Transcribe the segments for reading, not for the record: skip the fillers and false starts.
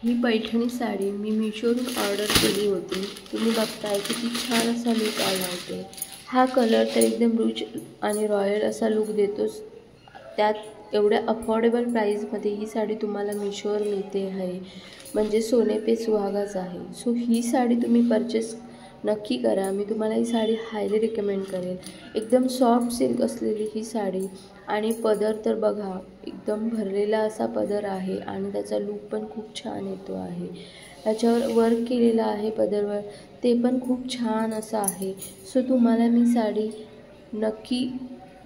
ही पैठणी साडी मी मीशोवरून order केली होती। तुम्ही बघताय किती छान असा लुक आला होता। हा कलर तर एकदम रिच आणि रॉयल असा लुक देतोच, त्यात एवढ्या अफोर्डेबल प्राईसमध्ये ही साडी तुम्हाला मीशोवर मिळते आहे, म्हणजे सोने पे सुहागाच आहे। सो ही साडी तुम्ही परचेस नक्की करा। मी तुम्हाला ही साडी हायली रिकमेंड करेन। एकदम सॉफ्ट सिल्क असलेली ही साडी आणि पदर तर बघा, एकदम भरलेला असा पदर आहे आणि त्याचा लुक पण खूप छान येतो आहे। त्याच्यावर वर्क केलेला आहे पदरवर, ते पण खूप छान असं आहे। सो तुम्हाला मी साडी नक्की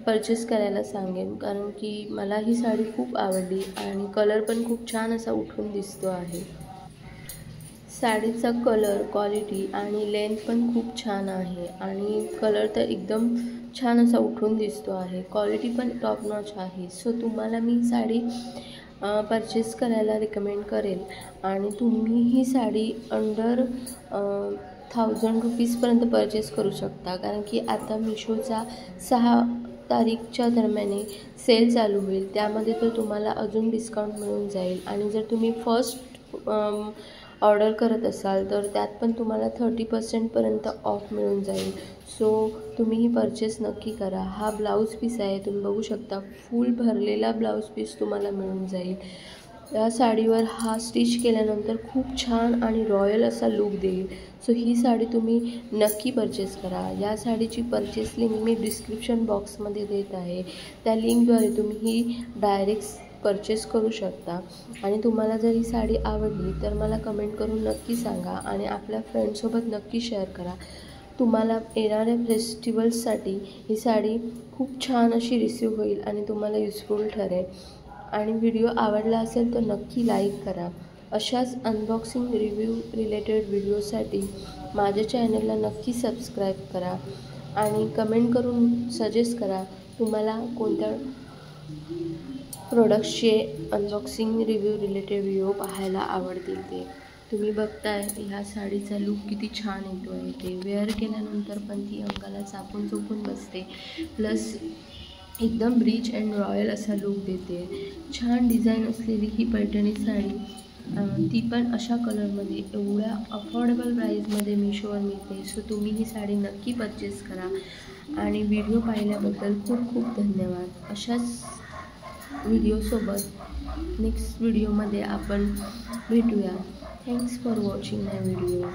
परचेस करायला सांगेन, कारण की मला ही साडी खूप आवडली आणि कलर पण खूप छान असा उठून दिसतो आहे। साडीचा कलर, क्वालिटी आणि लेंथ पण खूप छान आहे आणि कलर तर एकदम छान असा उठून दिसतो आहे। क्वालिटी पण टॉप नॉच आहे। सो तुम्हाला मी साडी परचेस करायला रिकमेंड करेल आणि तुम्ही ही साडी अंडर 1000 रुपीजपर्यंत परचेस करू शकता, कारण की आता मिशोचा 6 तारीखच्या दरम्यान सेल चालू होईल, त्यामध्ये तर तुम्हाला अजून डिस्काउंट मिळून जाईल आणि जर तुम्ही फर्स्ट ऑर्डर करत असाल तर त्यात पण तुम्हाला 30% ऑफ मिळून जाईल। सो तुम्ही ही परचेस नक्की करा। हा ब्लाऊज पीस आहे, तुम्ही बघू शकता फुल भरलेला ब्लाऊज पीस तुम्हाला मिळून जाईल। या साडीवर हा स्टिच केल्यानंतर खूप छान आणि रॉयल असा लुक देईल। सो ही साडी तुम्ही नक्की परचेस करा। या साडीची परचेस लिंक मी डिस्क्रिप्शन बॉक्समध्ये देत आहे, त्या लिंकद्वारे तुम्ही ही डायरेक्ट परचेस करू शकता। आणि तुम्हाला जर ही साडी आवडली तर मला कमेंट करून नक्की सांगा आणि आपल्या फ्रेंड्ससोबत नक्की शेअर करा। तुम्हाला येणाऱ्या फेस्टिवल्ससाठी ही साडी खूप छान अशी रिसीव होईल आणि तुम्हाला युजफुल ठरेल। आणि व्हिडिओ आवडला असेल तर नक्की लाईक करा। अशाच अनबॉक्सिंग रिव्ह्यू रिलेटेड व्हिडिओसाठी माझ्या चॅनलला नक्की सबस्क्राईब करा आणि कमेंट करून सजेस्ट करा तुम्हाला कोणत्या प्रोडक्ट्सचे अनबॉक्सिंग रिव्ह्यू रिलेटेड व्हिडिओ पाहायला आवडतील ते। तुम्ही बघताय ह्या साडीचा लुक किती छान येतो आहे। ते वेअर केल्यानंतर पण ती अंगाला चापून चुपून बसते, प्लस एकदम रिच अँड रॉयल असा लुक देते। छान डिझाईन असलेली ही पैठणी साडी, ती पण अशा कलरमध्ये एवढ्या अफोर्डेबल प्राईजमध्ये मीशोवर मिळते। सो तुम्ही ही साडी नक्की परचेस करा आणि व्हिडिओ पाहिल्याबद्दल खूप खूप धन्यवाद। अशाच व्हिडिओसोबत नेक्स्ट व्हिडिओमध्ये आपण भेटूया। Thanks for watching my video.